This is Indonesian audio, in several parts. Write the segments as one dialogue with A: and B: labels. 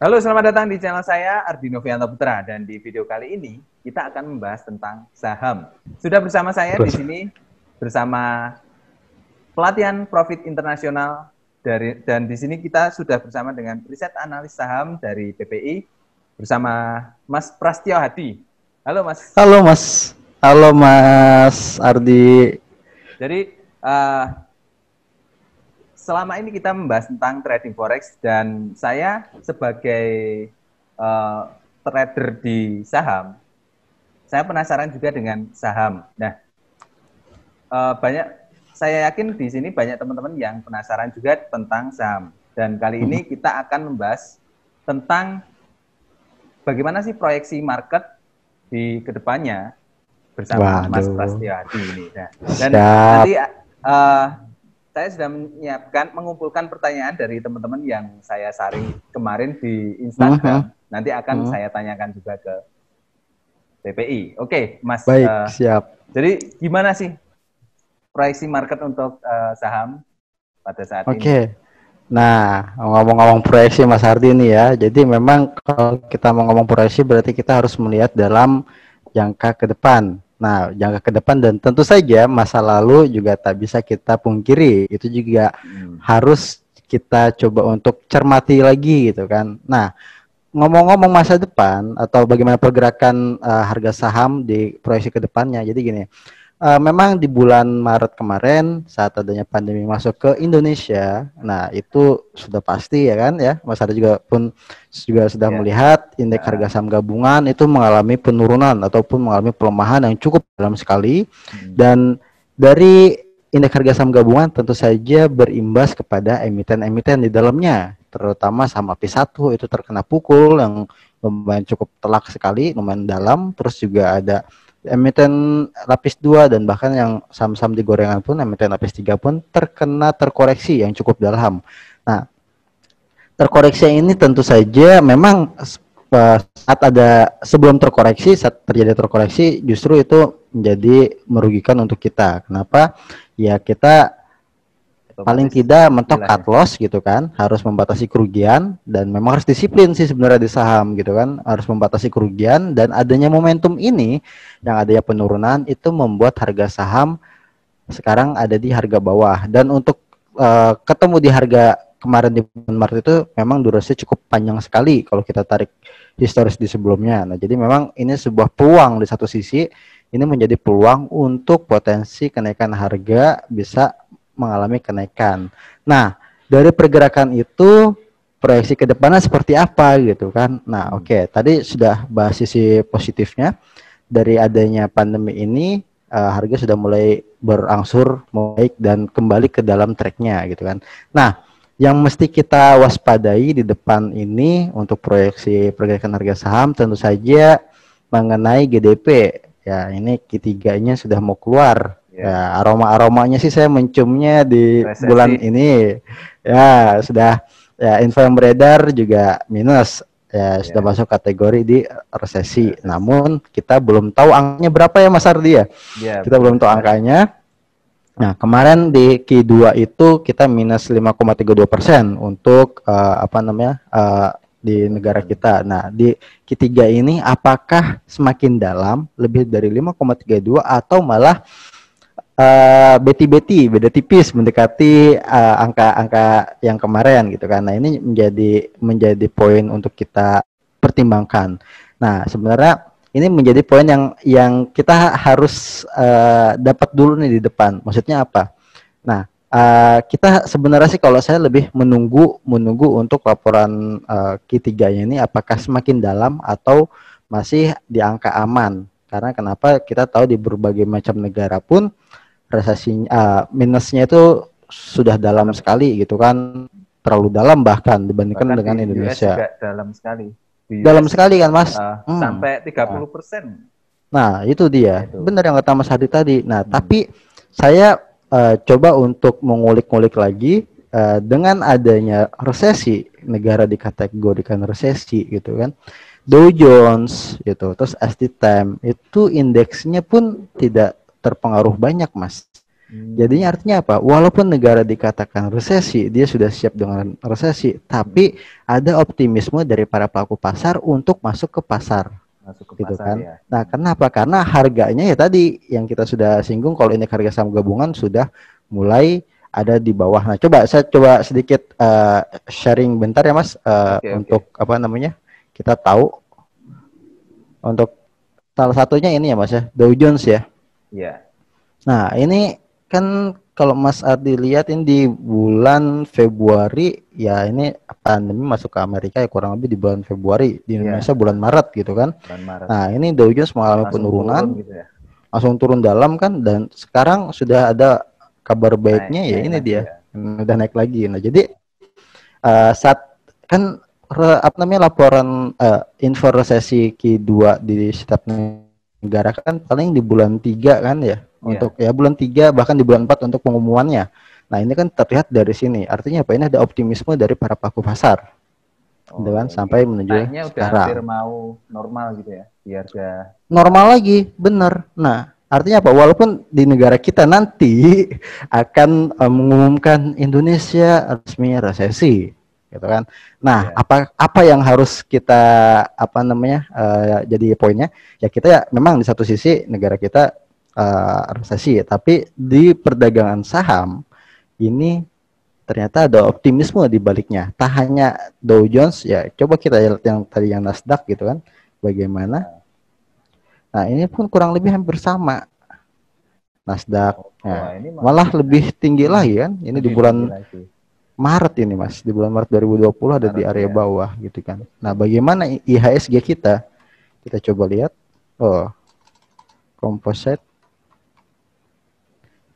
A: Halo, selamat datang di channel saya Ardi Novianto Putra, dan di video kali ini kita akan membahas tentang saham. Sudah bersama saya di sini bersama pelatihan Profit Internasional dan di sini kita sudah bersama dengan riset analis saham dari PPI bersama Mas Prastyo Hadi. Halo Mas.
B: Halo Mas. Halo Mas Ardi.
A: Jadi selama ini kita membahas tentang trading forex dan saya sebagai trader di saham, saya penasaran juga dengan saham. Nah, saya yakin di sini banyak teman-teman yang penasaran juga tentang saham. Dan kali ini kita akan membahas tentang bagaimana sih proyeksi market di kedepannya bersama Mas Prastyo Hadi ini. Nah, dan nanti saya sudah mengumpulkan pertanyaan dari teman-teman yang saya saring kemarin di Instagram. Nanti akan saya tanyakan juga ke PPI. Oke, Mas.
B: Baik, siap.
A: Jadi gimana sih proyeksi market untuk saham pada saat ini?
B: Oke. Nah, ngomong-ngomong proyeksi Mas Ardi ini ya. Jadi memang kalau kita mau ngomong proyeksi berarti kita harus melihat dalam jangka ke depan. Nah, jangka ke depan dan tentu saja masa lalu juga tak bisa kita pungkiri. Itu juga harus kita coba untuk cermati lagi gitu kan. Nah, ngomong-ngomong masa depan atau bagaimana pergerakan harga saham di proyeksi ke depannya. Jadi gini, memang di bulan Maret kemarin saat adanya pandemi masuk ke Indonesia, nah itu sudah pasti ya kan ya, Mas Ardi juga sudah melihat indeks harga saham gabungan itu mengalami penurunan ataupun mengalami pelemahan yang cukup dalam sekali, dan dari indeks harga saham gabungan tentu saja berimbas kepada emiten-emiten di dalamnya, terutama saham API 1 itu terkena pukul yang lumayan cukup telak sekali, lumayan dalam, terus juga ada emiten lapis 2 dan bahkan yang saham-saham di gorengan pun emiten lapis 3 pun terkena terkoreksi yang cukup dalam. Nah, terkoreksi ini tentu saja memang saat terjadi terkoreksi justru itu menjadi merugikan untuk kita. Kenapa? Ya kita paling tidak mentok cut loss gitu kan, harus membatasi kerugian, dan memang harus disiplin sih sebenarnya di saham gitu kan, harus membatasi kerugian, dan adanya momentum ini yang adanya penurunan itu membuat harga saham sekarang ada di harga bawah, dan untuk ketemu di harga kemarin di bulan Maret itu memang durasinya cukup panjang sekali kalau kita tarik historis di sebelumnya. Nah, jadi memang ini sebuah peluang, di satu sisi ini menjadi peluang untuk potensi kenaikan harga bisa mengalami kenaikan. Nah, dari pergerakan itu proyeksi ke depannya seperti apa gitu kan. Nah, oke, tadi sudah bahas sisi positifnya. Dari adanya pandemi ini harga sudah mulai berangsur membaik dan kembali ke dalam tracknya gitu kan. Nah, yang mesti kita waspadai di depan ini untuk proyeksi pergerakan harga saham tentu saja mengenai GDP. Ya, ini Q3-nya sudah mau keluar. Ya, aromanya sih saya menciumnya di resesi bulan ini. Ya, sudah ya, info yang beredar juga minus. Ya, sudah masuk kategori di resesi. Namun kita belum tahu angkanya berapa ya Mas Ardi ya. Kita belum tahu angkanya. Nah, kemarin di Q2 itu kita minus 5,32% untuk di negara kita. Nah, di Q3 ini apakah semakin dalam, lebih dari 5,32 atau malah beda tipis mendekati angka-angka yang kemarin gitu kan. Nah, ini menjadi poin untuk kita pertimbangkan. Nah, sebenarnya ini menjadi poin yang kita harus dapat dulu nih di depan. Maksudnya apa? Nah, kita sebenarnya sih kalau saya lebih menunggu untuk laporan Q3-nya ini apakah semakin dalam atau masih di angka aman. Karena kenapa? Kita tahu di berbagai macam negara pun resesi minusnya itu sudah dalam sekali gitu kan, terlalu dalam bahkan dibandingkan dengan Indonesia.
A: Juga dalam sekali.
B: Dalam sekali kan Mas,
A: sampai 30%.
B: Nah itu dia, benar yang kata Mas Hadi tadi. Nah tapi saya coba untuk mengulik-ngulik lagi dengan adanya resesi, negara dikategorikan resesi gitu kan, Dow Jones gitu, terus ST Time itu indeksnya pun tidak terpengaruh banyak Mas. Jadinya artinya apa? Walaupun negara dikatakan resesi, dia sudah siap dengan resesi, tapi ada optimisme dari para pelaku pasar untuk masuk ke pasar.
A: Masuk ke
B: Gitu
A: pasar
B: kan.
A: ya.
B: Nah, kenapa? Karena harganya ya tadi yang kita sudah singgung, kalau ini harga saham gabungan sudah mulai ada di bawah. Nah, saya coba sedikit sharing bentar ya Mas, untuk apa namanya? Kita tahu untuk salah satunya ini ya Mas ya, Dow Jones ya.
A: Iya.
B: Nah, ini kan kalau Mas Ardi lihat ini di bulan Februari ya, ini pandemi masuk ke Amerika ya kurang lebih di bulan Februari, di Indonesia bulan Maret gitu kan.
A: Bulan Maret.
B: Nah, ini Dow Jones mengalami penurunan,
A: gitu ya.
B: langsung turun dalam kan, dan sekarang sudah ada kabar baiknya ya ini dia udah naik lagi. Nah, jadi saat kan apa namanya laporan info resesi Q2 di setiap negara kan paling di bulan 3 kan ya, untuk ya bulan 3 bahkan di bulan 4 untuk pengumumannya. Nah, ini kan terlihat dari sini. Artinya apa? Ini ada optimisme dari para pelaku pasar. Gitu kan, sampai menuju sekarang.
A: Hampir mau normal gitu ya. Di harga
B: normal lagi, bener. Nah, artinya apa? Walaupun di negara kita nanti akan mengumumkan Indonesia resmi resesi, gitu kan. Nah, apa yang harus kita apa namanya jadi poinnya? Ya kita ya memang di satu sisi negara kita resesi, tapi di perdagangan saham ini ternyata ada optimisme di baliknya. Tak hanya Dow Jones ya, coba kita lihat yang tadi yang Nasdaq gitu kan, bagaimana. Nah, ini pun kurang lebih hampir sama. Nasdaq malah lebih tinggi lagi kan. Ini di bulan Maret ini Mas, di bulan Maret 2020 ada di area bawah gitu kan. Nah, bagaimana IHSG kita? Kita coba lihat. Oh, composite.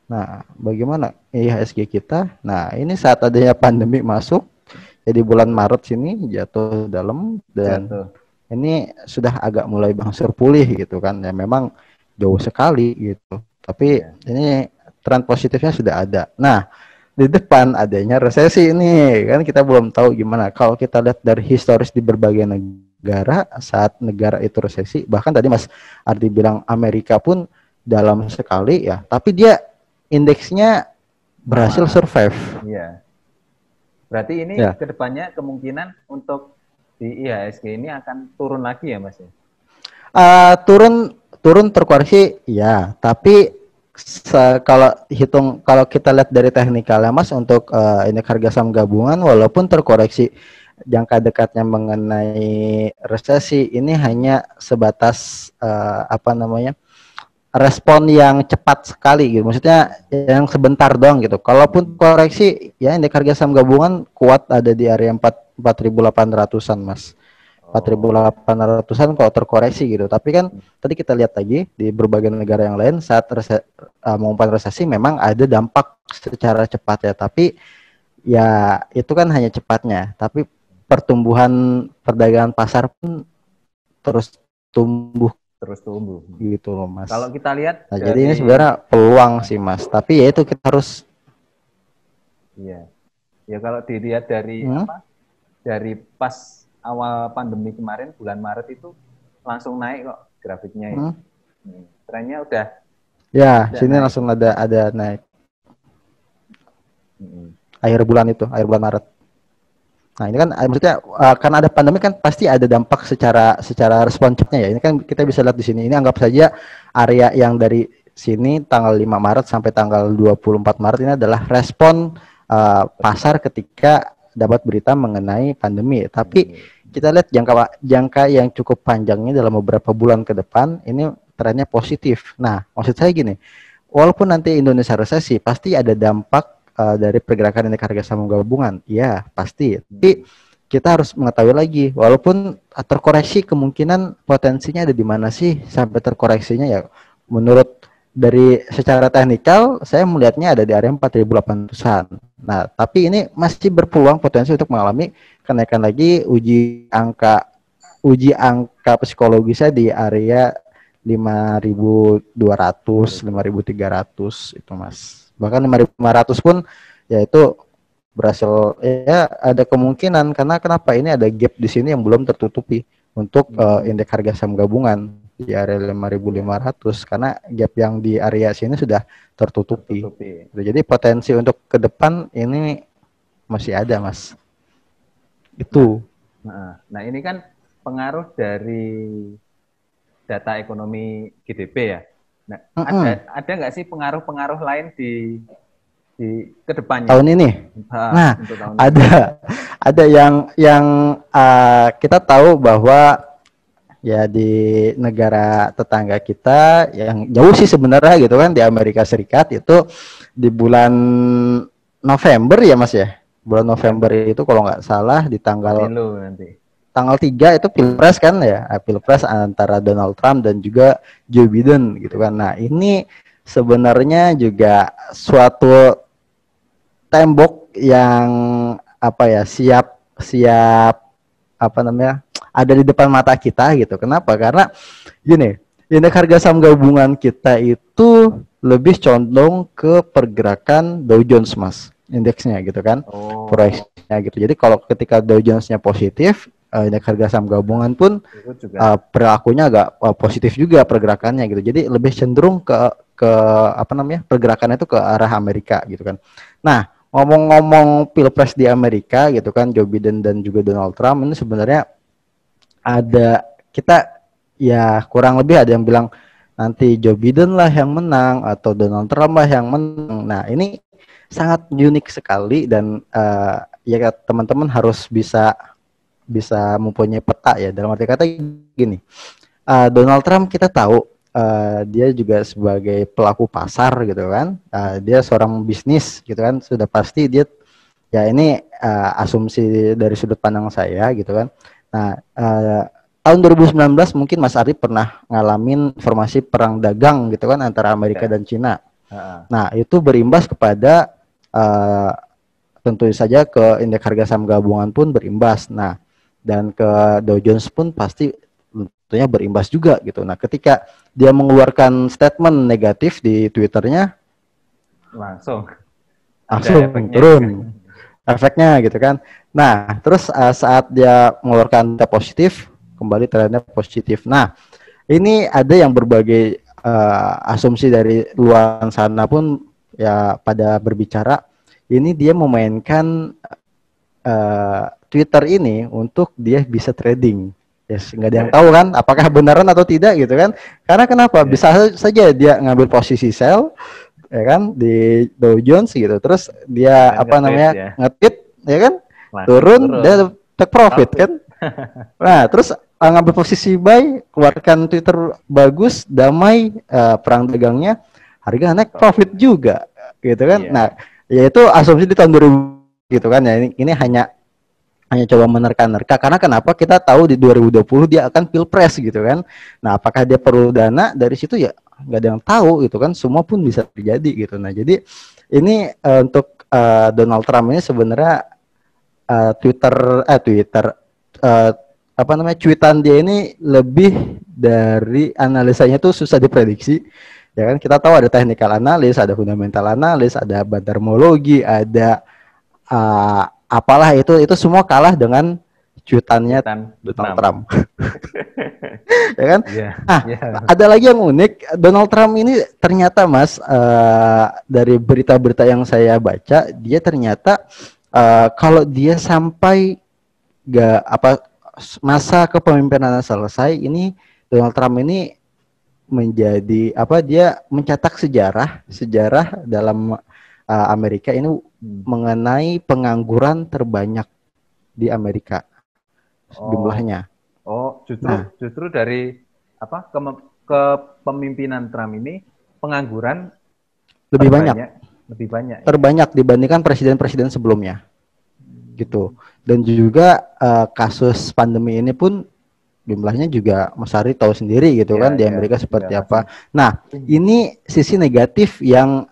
B: Nah, bagaimana IHSG kita? Nah, ini saat adanya pandemi masuk, jadi bulan Maret sini jatuh dalam, dan ini sudah agak mulai berangsur pulih gitu kan. Ya memang jauh sekali gitu. Tapi ini tren positifnya sudah ada. Nah, di depan adanya resesi ini kan kita belum tahu gimana. Kalau kita lihat dari historis di berbagai negara, saat negara itu resesi, bahkan tadi Mas Ardi bilang Amerika pun dalam sekali ya, tapi dia indeksnya berhasil survive.
A: Iya. Berarti ini kedepannya kemungkinan untuk di IHSG ini akan turun lagi ya Mas?
B: Turun terkoreksi ya, tapi kalau kita lihat dari teknikalnya Mas, untuk ini harga saham gabungan walaupun terkoreksi jangka dekatnya mengenai resesi, ini hanya sebatas apa namanya respon yang cepat sekali gitu, maksudnya yang sebentar doang gitu. Kalaupun koreksi ya indeks harga saham gabungan kuat ada di area 4.800-an Mas. 4.800-an kalau terkoreksi gitu. Tapi kan tadi kita lihat lagi di berbagai negara yang lain saat mengumumkan resesi memang ada dampak secara cepat ya, tapi ya itu kan hanya cepatnya, tapi pertumbuhan perdagangan pasar pun terus tumbuh gitu loh Mas.
A: Kalau kita lihat
B: jadi ini sebenarnya peluang sih Mas, tapi ya itu kita harus
A: ya kalau dilihat dari dari pas awal pandemi kemarin bulan Maret itu langsung naik kok grafiknya ya. Trennya udah
B: sini naik. Langsung ada naik akhir bulan Maret. Nah, ini kan maksudnya karena ada pandemi kan pasti ada dampak secara respon cepatnya ya. Ini kan kita bisa lihat di sini. Ini anggap saja area yang dari sini tanggal 5 Maret sampai tanggal 24 Maret ini adalah respon pasar ketika dapat berita mengenai pandemi. Tapi kita lihat jangka yang cukup panjangnya dalam beberapa bulan ke depan ini trennya positif. Nah, maksud saya gini, walaupun nanti Indonesia resesi, pasti ada dampak dari pergerakan indeks harga saham gabungan, ya pasti. Tapi kita harus mengetahui lagi, walaupun terkoreksi kemungkinan potensinya ada di mana sih sampai terkoreksinya ya. Menurut dari secara teknikal, saya melihatnya ada di area 4.800-an. Nah, tapi ini masih berpeluang potensi untuk mengalami kenaikan lagi uji angka psikologisnya di area 5.200, 5.300 itu Mas. Bahkan 5.500 pun ya itu berhasil ya, ada kemungkinan karena kenapa ini ada gap di sini yang belum tertutupi untuk indeks harga saham gabungan di area 5.500 karena gap yang di area sini sudah tertutupi. Jadi potensi untuk ke depan ini masih ada, Mas. Itu.
A: Nah, ini kan pengaruh dari data ekonomi GDP ya. Nah, ada nggak sih pengaruh-pengaruh lain di kedepannya
B: tahun ini? Nah, ada yang kita tahu bahwa ya di negara tetangga kita yang jauh sih sebenarnya gitu kan, di Amerika Serikat itu di bulan November ya Mas ya, bulan November itu kalau nggak salah di tanggal 3 itu pilpres kan ya, pilpres antara Donald Trump dan juga Joe Biden gitu kan. Nah ini sebenarnya juga suatu tembok yang siap apa namanya ada di depan mata kita gitu. Kenapa? Karena gini, indeks harga saham gabungan kita itu lebih condong ke pergerakan Dow Jones, Mas, indeksnya gitu kan, proyeksinya gitu. Jadi kalau ketika Dow Jones-nya positif, indeks harga saham gabungan pun perilakunya agak positif juga pergerakannya gitu. Jadi lebih cenderung ke apa namanya pergerakannya itu ke arah Amerika gitu kan. Nah, ngomong-ngomong pilpres di Amerika gitu kan, Joe Biden dan juga Donald Trump ini sebenarnya ada kita ya kurang lebih ada yang bilang nanti Joe Biden lah yang menang atau Donald Trump lah yang menang. Nah ini sangat unik sekali dan ya teman-teman harus bisa mempunyai peta ya, dalam arti kata gini, Donald Trump kita tahu dia juga sebagai pelaku pasar gitu kan, dia seorang bisnis gitu kan, sudah pasti dia ya ini asumsi dari sudut pandang saya gitu kan. Nah tahun 2019 mungkin Mas Ari pernah ngalamin informasi perang dagang gitu kan antara Amerika dan Cina. Nah itu berimbas kepada tentu saja ke indeks harga saham gabungan pun berimbas. Nah dan ke Dow Jones pun pasti tentunya berimbas juga gitu. Nah ketika dia mengeluarkan statement negatif di Twitternya, langsung turun efeknya gitu kan. Nah terus saat dia mengeluarkan data positif, kembali trennya positif. Nah ini ada yang berbagai asumsi dari luar sana pun ya pada berbicara ini dia memainkan Twitter ini untuk dia bisa trading. Yes, nggak ada yang tahu kan apakah benaran atau tidak gitu kan. Karena kenapa? Bisa saja dia ngambil posisi sell ya kan di Dow Jones gitu. Terus dia nge-tweet ya kan, turun dia take profit kan. Nah, terus ngambil posisi buy, keluarkan Twitter bagus, damai, perang dagangnya, harga naik, profit juga gitu kan. Nah, ya itu asumsi di tahun 2000 gitu kan ya. Ini hanya coba menerka-nerka karena kenapa kita tahu di 2020 dia akan pilpres gitu kan. Nah, apakah dia perlu dana dari situ ya nggak ada yang tahu gitu kan. Semua pun bisa terjadi gitu. Nah, jadi ini untuk Donald Trump ini sebenarnya cuitan dia ini lebih dari analisanya tuh susah diprediksi. Ya kan kita tahu ada technical analis, ada fundamental analis, ada bandarmologi, ada apalah itu semua kalah dengan cuitannya Donald Trump. Ya kan? Ada lagi yang unik, Donald Trump ini ternyata Mas dari berita-berita yang saya baca, dia ternyata kalau dia sampai masa kepemimpinannya selesai, ini Donald Trump ini menjadi dia mencetak sejarah dalam Amerika ini mengenai pengangguran terbanyak di Amerika jumlahnya.
A: Justru dari kepemimpinan Trump ini pengangguran
B: lebih banyak terbanyak dibandingkan presiden-presiden sebelumnya gitu. Dan juga kasus pandemi ini pun jumlahnya juga Mas Ari tahu sendiri gitu kan di Amerika seperti apa. Nah, ini sisi negatif yang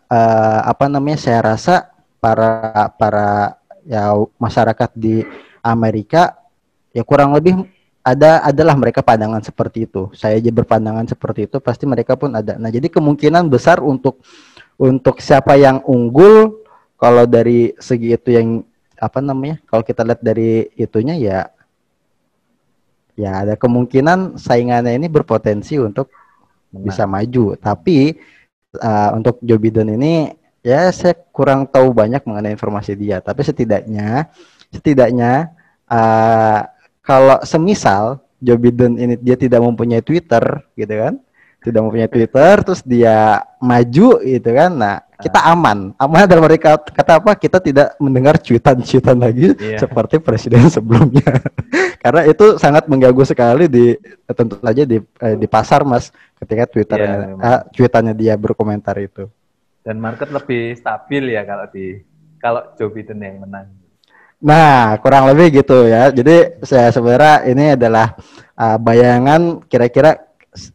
B: saya rasa para ya masyarakat di Amerika ya kurang lebih adalah mereka pandangan seperti itu. Saya aja berpandangan seperti itu, pasti mereka pun ada. Nah, jadi kemungkinan besar untuk siapa yang unggul kalau dari segi itu yang kalau kita lihat dari itunya ya ya ada kemungkinan saingannya ini berpotensi untuk bisa maju. Tapi untuk Joe Biden ini ya saya kurang tahu banyak mengenai informasi dia. Tapi setidaknya kalau semisal Joe Biden ini dia tidak mempunyai Twitter gitu kan, tidak mempunyai Twitter, terus dia maju gitu kan, nah kita aman dalam mereka kata apa, kita tidak mendengar cuitan lagi seperti presiden sebelumnya. Karena itu sangat mengganggu sekali tentu saja di pasar Mas, ketika cuitannya dia berkomentar itu.
A: Dan market lebih stabil ya kalau Joe Biden yang menang.
B: Nah, kurang lebih gitu ya. Jadi saya sebenarnya ini adalah bayangan kira-kira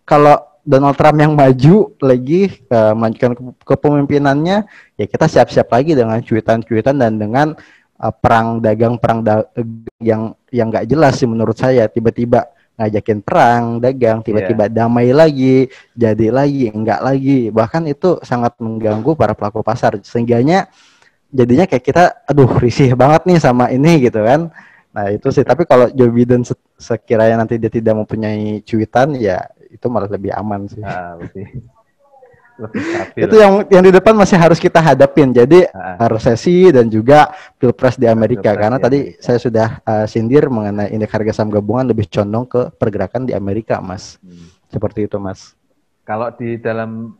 B: kalau Donald Trump yang maju lagi melanjutkan kepemimpinannya, ya kita siap-siap lagi dengan cuitan-cuitan dan dengan perang dagang yang nggak jelas sih menurut saya. Tiba-tiba ngajakin perang dagang, tiba-tiba damai lagi, jadi lagi, enggak lagi. Bahkan itu sangat mengganggu para pelaku pasar. Sehingganya jadinya kayak kita, aduh risih banget nih sama ini gitu kan. Nah itu sih, tapi kalau Joe Biden sekiranya nanti dia tidak mempunyai cuitan, ya itu malah lebih aman sih.
A: Lebih stabil.
B: Itu yang di depan masih harus kita hadapin. Jadi resesi dan juga pilpres di Amerika. Karena tadi saya sudah sindir mengenai indeks harga saham gabungan lebih condong ke pergerakan di Amerika, Mas. Seperti itu, Mas.
A: Kalau di dalam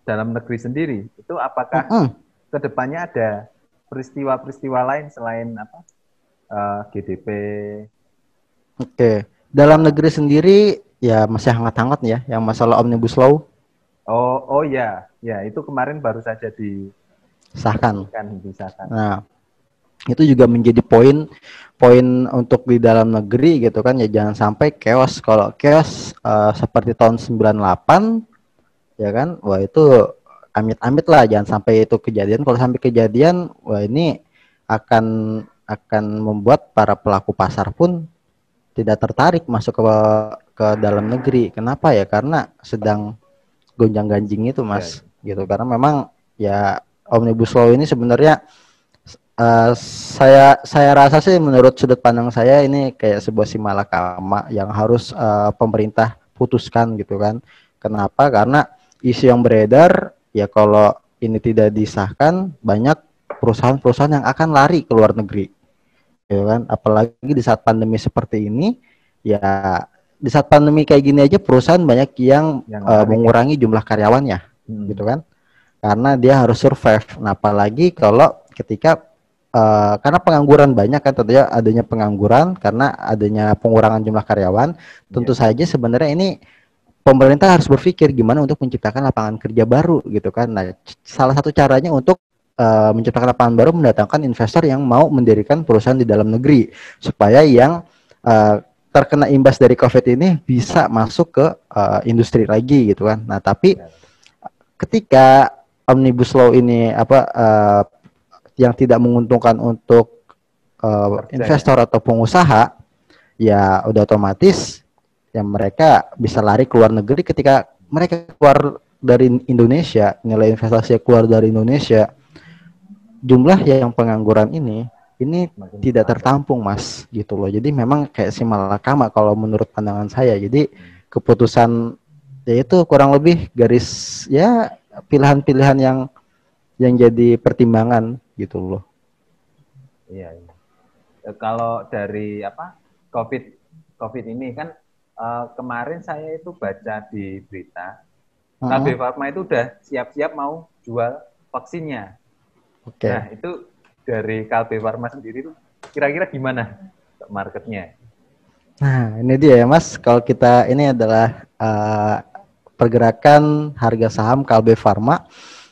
A: negeri sendiri, itu apakah kedepannya ada peristiwa-peristiwa lain selain GDP?
B: Oke. Dalam negeri sendiri ya masih hangat-hangat ya, yang masalah Omnibus Law.
A: Oh ya, itu kemarin baru saja
B: disahkan.
A: Disahkan.
B: Nah, itu juga menjadi poin untuk di dalam negeri gitu kan, ya jangan sampai chaos. Kalau chaos seperti tahun 98 ya kan, wah itu amit-amit lah, jangan sampai itu kejadian. Kalau sampai kejadian, wah ini akan membuat para pelaku pasar pun tidak tertarik masuk ke dalam negeri. Kenapa ya? Karena sedang gonjang-ganjing itu, Mas. Gitu. Karena memang ya Omnibus Law ini sebenarnya saya rasa sih, menurut sudut pandang saya ini kayak sebuah simalakama yang harus pemerintah putuskan gitu kan. Kenapa? Karena isu yang beredar ya, kalau ini tidak disahkan, banyak perusahaan-perusahaan yang akan lari ke luar negeri. Gitu kan, apalagi di saat pandemi seperti ini, ya di saat pandemi kayak gini aja perusahaan banyak yang mengurangi jumlah karyawannya, gitu kan, karena dia harus survive. Nah, apalagi kalau ketika karena pengangguran banyak kan, tentunya adanya pengangguran karena adanya pengurangan jumlah karyawan, tentu saja sebenarnya ini pemerintah harus berpikir gimana untuk menciptakan lapangan kerja baru, gitu kan. Nah, salah satu caranya untuk menciptakan lapangan baru, mendatangkan investor yang mau mendirikan perusahaan di dalam negeri, supaya yang terkena imbas dari COVID ini bisa masuk ke industri lagi, gitu kan. Nah, tapi ketika Omnibus Law ini yang tidak menguntungkan untuk investor atau pengusaha, ya udah otomatis ya mereka bisa lari ke luar negeri. Ketika mereka keluar dari Indonesia, nilai investasi keluar dari Indonesia, jumlah yang pengangguran ini tidak tertampung, Mas, gitu loh. Jadi memang kayak simalakama kalau menurut pandangan saya. Jadi keputusan yaitu kurang lebih garis ya pilihan-pilihan yang jadi pertimbangan gitu loh.
A: Iya. Kalau dari COVID ini kan kemarin saya itu baca di berita, KB Pharma itu udah siap-siap mau jual vaksinnya. Nah, itu dari KB Pharma sendiri itu kira-kira gimana marketnya?
B: Nah, ini dia ya, Mas. Kalau kita ini adalah pergerakan harga saham KB Pharma.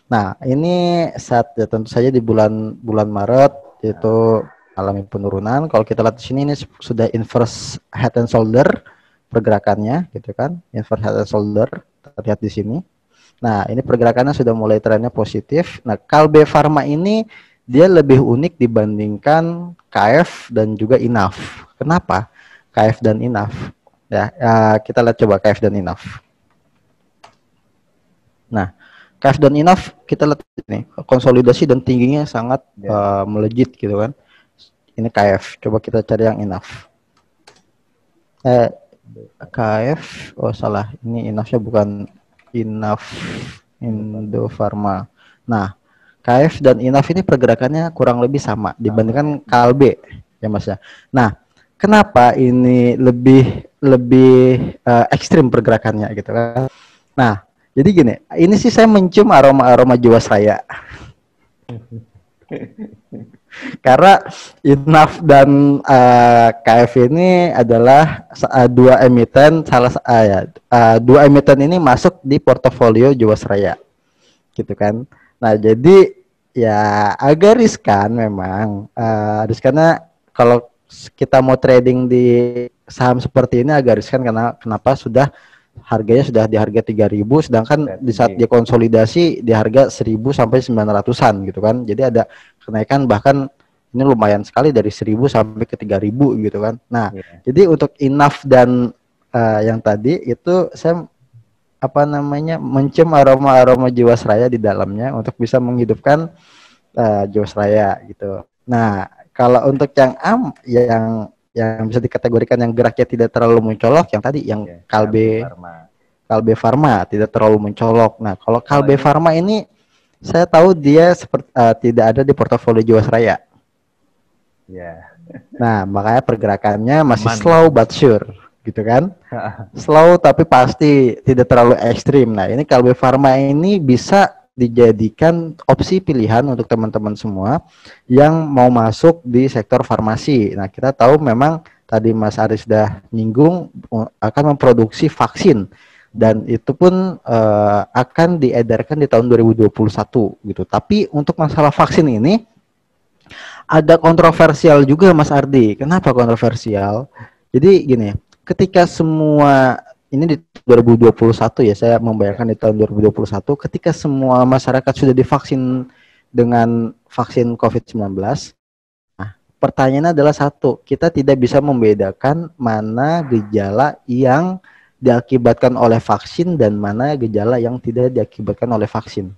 B: Nah, ini saat ya, tentu saja di bulan Maret itu alami penurunan. Kalau kita lihat di sini, ini sudah inverse head and shoulder pergerakannya, gitu kan? Inverse head and shoulder terlihat di sini. Nah, ini pergerakannya sudah mulai trennya positif. Nah, Kalbe Pharma ini dia lebih unik dibandingkan KF dan juga INAF. Kenapa? KF dan INAF. Ya, kita lihat coba KF dan INAF. Nah, KF dan INAF kita lihat ini konsolidasi dan tingginya sangat melejit gitu kan. Ini KF. Coba kita cari yang INAF. KF, oh salah, ini Inafnya bukan Inaf, Indofarma. Nah, KF dan Inaf ini pergerakannya kurang lebih sama dibandingkan Kalbe ya Mas ya. Nah, kenapa ini lebih ekstrim pergerakannya gitu kan? Nah, jadi gini, ini sih saya mencium aroma Jiwasraya. Karena Inaf dan KF ini adalah dua emiten dua emiten ini masuk di portofolio Jiwasraya gitu kan. Nah, jadi ya agak riskan memang. Riskannya kalau kita mau trading di saham seperti ini agak riskan karena kenapa harganya sudah di harga 3.000 sedangkan di saat dia konsolidasi di harga 1.000 sampai 900-an gitu kan. Jadi ada kenaikan bahkan ini lumayan sekali dari 1.000 sampai ke 3.000 gitu kan. Nah, jadi untuk Inaf dan yang tadi itu saya mencium aroma Jiwasraya di dalamnya untuk bisa menghidupkan Jiwasraya gitu. Nah, kalau untuk yang bisa dikategorikan yang geraknya tidak terlalu mencolok, yang tadi yang Kalbe Farma tidak terlalu mencolok. Nah, kalau Kalbe Farma ini saya tahu dia tidak ada di portofolio Jiwasraya. Nah, makanya pergerakannya masih slow but sure, gitu kan? Slow tapi pasti tidak terlalu ekstrim. Nah, ini Kalbe Farma ini bisa dijadikan opsi pilihan untuk teman-teman semua yang mau masuk di sektor farmasi. Nah, kita tahu memang tadi Mas Aris sudah nyinggung akan memproduksi vaksin dan itu pun akan diedarkan di tahun 2021 gitu. Tapi untuk masalah vaksin ini ada kontroversial juga Mas Ardi. Kenapa kontroversial? Jadi gini, ketika semua ini di 2021 ya, saya membayangkan di tahun 2021 ketika semua masyarakat sudah divaksin dengan vaksin COVID-19. Nah, pertanyaannya adalah satu, kita tidak bisa membedakan mana gejala yang diakibatkan oleh vaksin dan mana gejala yang tidak diakibatkan oleh vaksin.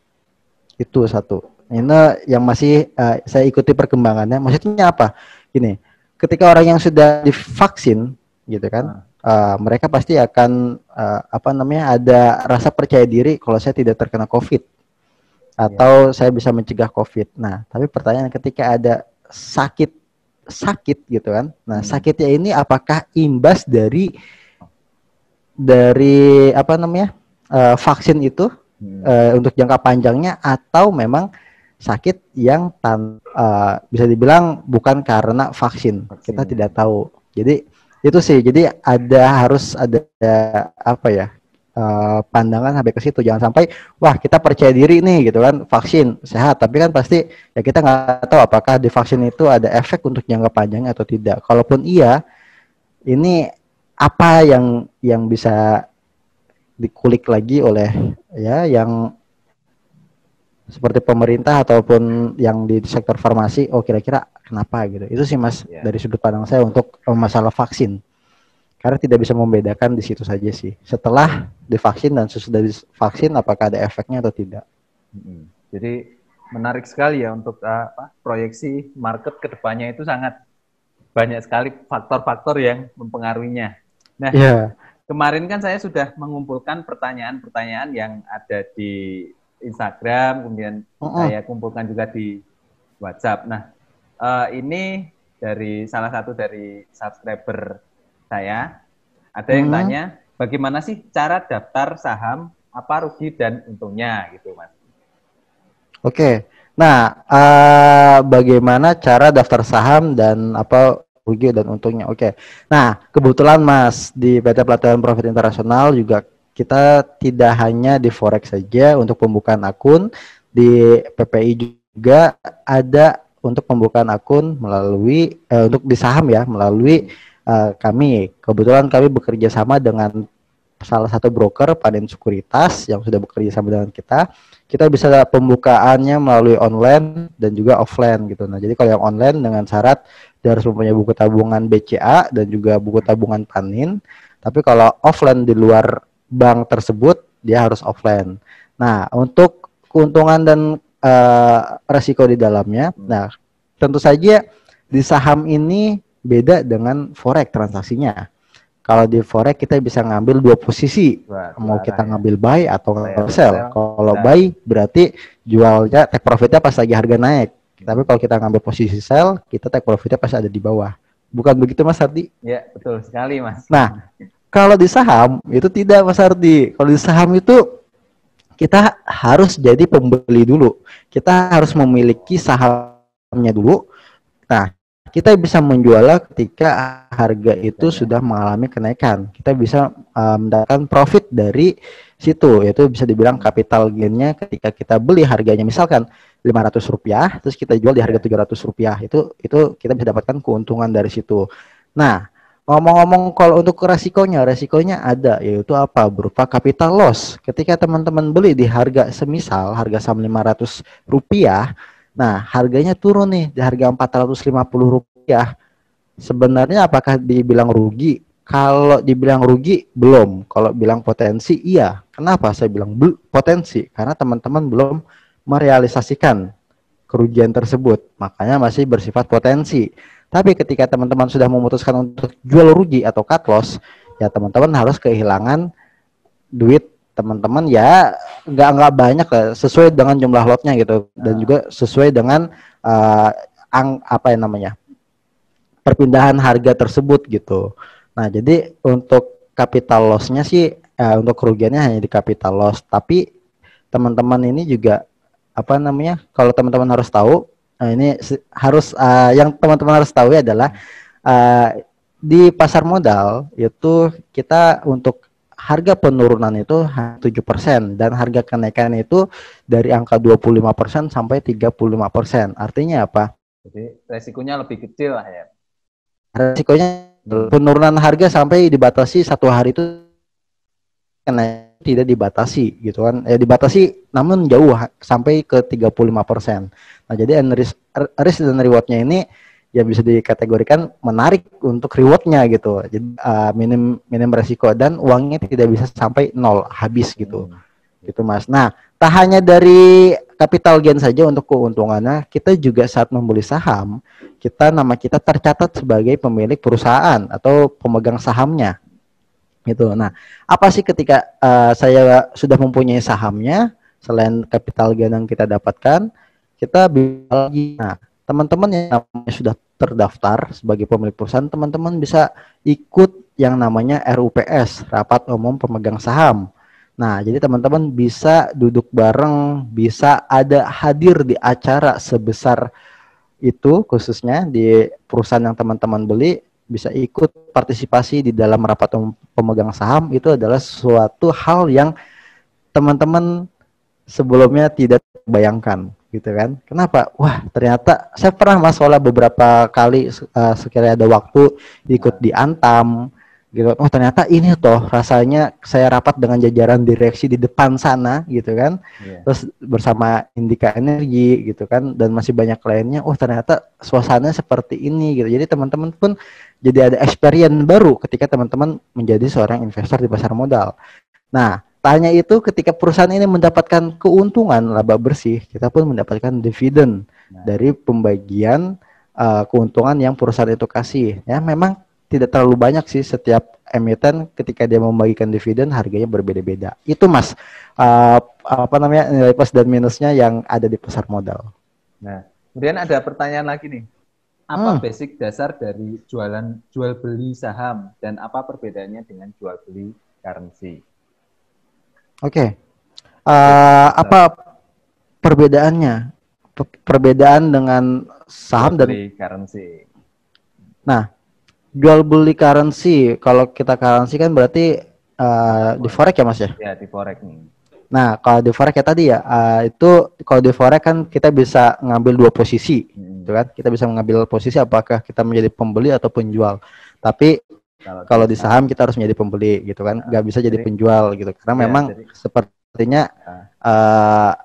B: Itu satu. Ini yang masih saya ikuti perkembangannya. Maksudnya apa? Gini, ketika orang yang sudah divaksin gitu kan, mereka pasti akan ada rasa percaya diri kalau saya tidak terkena COVID atau saya bisa mencegah COVID. Nah, tapi pertanyaan ketika ada sakit gitu kan. Nah, sakitnya ini apakah imbas dari vaksin itu untuk jangka panjangnya atau memang sakit yang bisa dibilang bukan karena vaksin. Kita tidak tahu. Jadi itu sih, jadi harus ada pandangan sampai ke situ. Jangan sampai wah kita percaya diri nih gitu kan, vaksin sehat, tapi kan pasti ya kita nggak tahu apakah di vaksin itu ada efek untuk jangka panjang atau tidak. Kalaupun iya, ini apa yang bisa dikulik lagi oleh yang seperti pemerintah ataupun yang di sektor farmasi, kira-kira kenapa gitu. Itu sih Mas dari sudut pandang saya untuk masalah vaksin. Karena tidak bisa membedakan di situ saja sih. Setelah divaksin dan sesudah divaksin apakah ada efeknya atau tidak.
A: Jadi menarik sekali ya untuk proyeksi market ke depannya itu sangat banyak sekali faktor-faktor yang mempengaruhinya. Nah, kemarin kan saya sudah mengumpulkan pertanyaan-pertanyaan yang ada di Instagram, kemudian saya kumpulkan juga di WhatsApp. Nah, ini dari salah satu dari subscriber saya, ada yang tanya, bagaimana sih cara daftar saham, apa rugi dan untungnya gitu, Mas?
B: Oke, nah bagaimana cara daftar saham dan apa rugi dan untungnya? Oke, nah kebetulan Mas di PT Pelatihan Profit Internasional juga kita tidak hanya di Forex saja untuk pembukaan akun, di PPI juga ada untuk pembukaan akun melalui untuk di saham ya, melalui kami. Kebetulan kami bekerja sama dengan salah satu broker Panin Sekuritas yang sudah bekerja sama dengan kita. Kita bisa pembukaannya melalui online dan juga offline gitu. Nah, jadi kalau yang online dengan syarat dia harus mempunyai buku tabungan BCA dan juga buku tabungan Panin. Tapi kalau offline di luar bank tersebut dia harus offline. Nah, untuk keuntungan dan resiko di dalamnya, nah tentu saja di saham ini beda dengan forex transaksinya. Kalau di forex kita bisa ngambil dua posisi.
A: Wah,
B: Mau
A: arah
B: kita
A: ya.
B: ngambil buy atau sell.
A: Sell.
B: Kalau
A: Nah,
B: buy berarti jualnya take profitnya pas lagi harga naik. Tapi kalau kita ngambil posisi sell, kita take profitnya pas ada di bawah. Bukan begitu Mas Ardi?
A: ya betul sekali Mas.
B: Nah, kalau di saham itu tidak Mas Ardi. Kalau di saham itu kita harus jadi pembeli dulu. Kita harus memiliki sahamnya dulu. Nah, kita bisa menjualnya ketika harga itu sudah mengalami kenaikan. Kita bisa mendapatkan profit dari situ, yaitu bisa dibilang capital gain-nya ketika kita beli harganya misalkan Rp500, terus kita jual di harga Rp700. Itu kita bisa dapatkan keuntungan dari situ. Nah, ngomong-ngomong kalau untuk resikonya ada, yaitu apa? Berupa capital loss. Ketika teman-teman beli di harga semisal harga saham Rp500, nah harganya turun nih di harga Rp450. Sebenarnya apakah dibilang rugi? Kalau dibilang rugi, belum. Kalau bilang potensi, iya. Kenapa saya bilang potensi? Karena teman-teman belum merealisasikan kerugian tersebut. Makanya masih bersifat potensi. Tapi ketika teman-teman sudah memutuskan untuk jual rugi atau cut loss, ya teman-teman harus kehilangan duit teman-teman ya nggak banyak lah, sesuai dengan jumlah lotnya gitu, dan juga sesuai dengan apa yang namanya perpindahan harga tersebut gitu. Nah jadi untuk capital loss-nya sih untuk kerugiannya hanya di capital loss, tapi teman-teman ini juga apa namanya, kalau teman-teman harus tahu, ini harus yang teman-teman harus tahu adalah di pasar modal itu kita untuk harga penurunan itu 7% dan harga kenaikan itu dari angka 25% sampai 35%. Artinya apa?
A: Jadi resikonya lebih kecil lah ya.
B: Resikonya penurunan harga sampai dibatasi satu hari itu karena tidak dibatasi gitu kan. Dibatasi namun jauh sampai ke 35%. Nah, jadi risk dan rewardnya ini ya bisa dikategorikan menarik untuk rewardnya gitu. Jadi minim resiko dan uangnya tidak bisa sampai nol habis gitu. Gitu Mas. Nah, tak hanya dari capital gain saja untuk keuntungannya, kita juga saat membeli saham, nama kita tercatat sebagai pemilik perusahaan atau pemegang sahamnya. Gitu. Nah, apa sih ketika saya sudah mempunyai sahamnya, selain capital gain yang kita dapatkan, kita bisa lagi. Nah, teman-teman yang namanya sudah terdaftar sebagai pemilik perusahaan, teman-teman bisa ikut yang namanya RUPS, Rapat Umum Pemegang Saham. Nah, jadi teman-teman bisa duduk bareng, bisa hadir di acara sebesar itu, khususnya di perusahaan yang teman-teman beli, bisa ikut partisipasi di dalam rapat pemegang saham. Itu adalah suatu hal yang teman-teman sebelumnya tidak bayangkan, gitu kan? Kenapa? Wah, ternyata saya pernah masalah beberapa kali sekali ada waktu ikut di Antam, gitu. Oh, ternyata ini toh rasanya saya rapat dengan jajaran direksi di depan sana, gitu kan? Terus bersama Indika Energi, gitu kan? Dan masih banyak lainnya. Oh, ternyata suasananya seperti ini, gitu. Jadi teman-teman pun jadi ada experience baru ketika teman-teman menjadi seorang investor di pasar modal. Nah, tanya itu ketika perusahaan ini mendapatkan keuntungan laba bersih, kita pun mendapatkan dividen dari pembagian keuntungan yang perusahaan itu kasih. Ya, memang tidak terlalu banyak sih, setiap emiten ketika dia membagikan dividen harganya berbeda-beda. Itu Mas, apa namanya, nilai plus dan minusnya yang ada di pasar modal.
A: Nah, kemudian ada pertanyaan lagi nih. Apa basic dasar dari jual beli saham dan apa perbedaannya dengan jual beli currency?
B: Oke. Apa perbedaannya? Perbedaan dengan saham
A: jual beli currency.
B: Nah, jual beli currency, kalau kita currency kan berarti di forex ya Mas ya?
A: Ya, di forex nih.
B: Nah, kalau di forex ya tadi ya, itu kalau di forex kan kita bisa ngambil dua posisi, gitu kan? Kita bisa mengambil posisi apakah kita menjadi pembeli atau penjual. Tapi kalau di saham kita harus menjadi pembeli, gitu kan? Nggak bisa jadi penjual, gitu. Karena memang sepertinya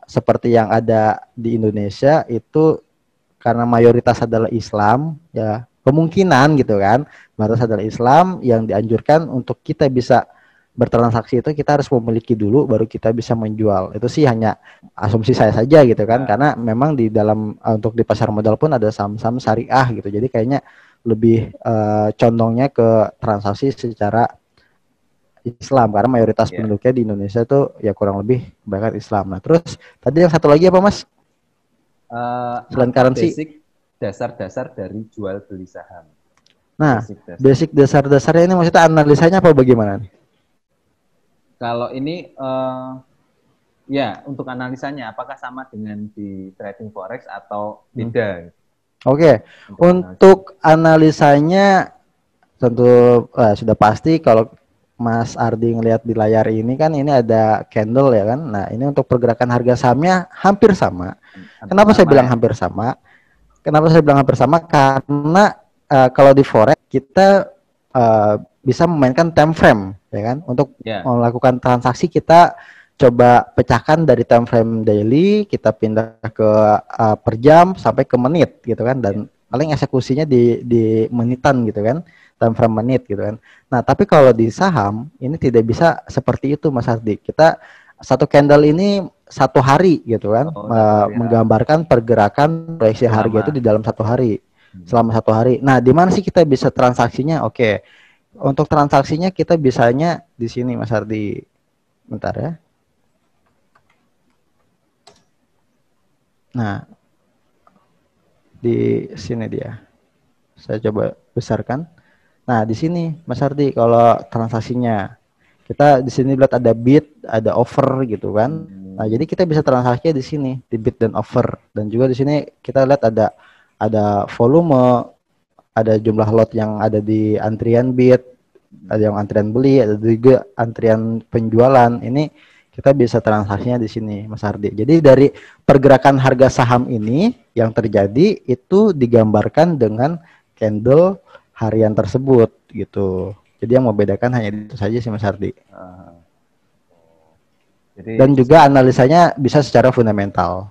B: seperti yang ada di Indonesia itu karena mayoritas adalah Islam, ya kemungkinan gitu kan, mayoritas adalah Islam, yang dianjurkan untuk kita bisa bertransaksi itu kita harus memiliki dulu baru kita bisa menjual. Itu sih hanya asumsi saya saja gitu kan, karena memang di dalam untuk di pasar modal pun ada saham-saham syariah gitu. Jadi kayaknya lebih condongnya ke transaksi secara Islam karena mayoritas penduduknya di Indonesia tuh ya kurang lebih kebanyakan Islam. Nah, terus tadi yang satu lagi apa, Mas? Selain currency,
A: basic dasar-dasar dari jual beli saham.
B: Nah, basic dasar-dasarnya ini maksudnya analisanya apa bagaimana nih?
A: Kalau ini ya untuk analisanya apakah sama dengan di trading forex atau beda?
B: Oke, untuk analisanya tentu sudah pasti kalau Mas Ardi ngelihat di layar ini kan ini ada candle ya kan. Nah, ini untuk pergerakan harga sahamnya hampir sama. Kenapa saya bilang hampir sama? Kenapa saya bilang hampir sama? Karena kalau di forex kita bisa memainkan time frame ya kan. Untuk melakukan transaksi kita coba pecahkan dari time frame daily, kita pindah ke per jam sampai ke menit gitu kan, dan paling eksekusinya di menitan gitu kan, time frame menit gitu kan. Nah, tapi kalau di saham ini tidak bisa seperti itu Mas Ardi. Kita satu candle ini satu hari gitu kan, menggambarkan pergerakan proyeksi harga itu di dalam satu hari, selama satu hari. Nah, di mana sih kita bisa transaksinya? Oke, untuk transaksinya kita bisanya di sini Mas Ardi. Bentar ya. Nah, di sini dia. Saya coba besarkan. Nah, di sini Mas Ardi kalau transaksinya kita di sini lihat ada bid, ada offer gitu kan. Nah, jadi kita bisa transaksinya di sini, di bid dan offer. Dan juga di sini kita lihat ada volume, ada jumlah lot yang ada di antrian bid, ada yang antrian beli, ada juga antrian penjualan. Ini kita bisa transaksinya di sini, Mas Ardi. Jadi dari pergerakan harga saham ini yang terjadi itu digambarkan dengan candle harian tersebut gitu. Jadi yang membedakan hanya itu saja sih, Mas Ardi. Dan juga analisanya bisa secara fundamental.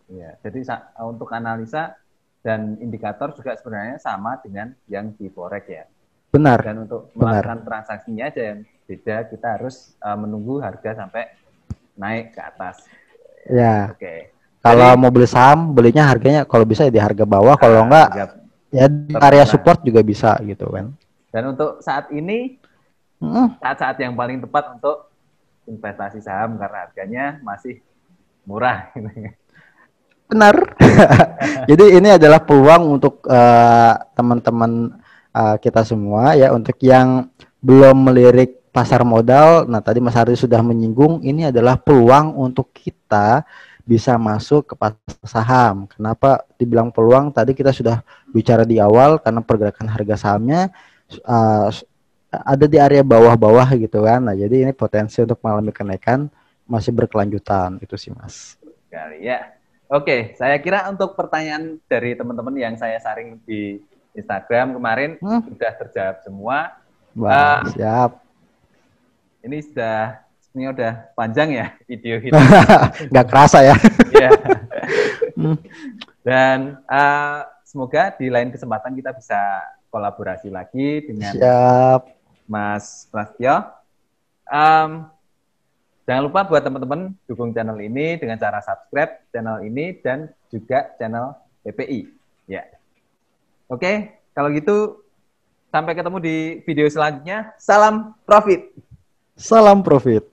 A: Ya, jadi untuk analisa dan indikator juga sebenarnya sama dengan yang di forex ya.
B: Benar.
A: Dan untuk melakukan transaksinya aja yang beda, kita harus menunggu harga sampai naik ke atas.
B: Ya. Oke. Kalau mau beli saham, belinya harganya kalau bisa di harga bawah, kalau enggak ya di area support juga bisa gitu kan.
A: Dan untuk saat ini saat-saat yang paling tepat untuk investasi saham karena harganya masih murah.
B: Benar. Jadi ini adalah peluang untuk teman-teman kita semua ya, untuk yang belum melirik pasar modal. Nah, tadi Mas Ardi sudah menyinggung ini adalah peluang untuk kita bisa masuk ke pasar saham. Kenapa dibilang peluang? Tadi kita sudah bicara di awal karena pergerakan harga sahamnya ada di area bawah-bawah gitu kan. Nah, jadi ini potensi untuk mengalami kenaikan masih berkelanjutan itu sih Mas.
A: Sekali ya. Oke, saya kira untuk pertanyaan dari teman-teman yang saya saring di Instagram kemarin sudah terjawab semua.
B: Wah, siap.
A: Ini sebenarnya udah panjang ya video kita.
B: Nggak kerasa ya.
A: Iya. Dan semoga di lain kesempatan kita bisa kolaborasi lagi dengan Mas Prasetyo. Jangan lupa buat teman-teman dukung channel ini dengan cara subscribe channel ini dan juga channel PPI. Ya. Oke, kalau gitu sampai ketemu di video selanjutnya. Salam profit.
B: Salam profit.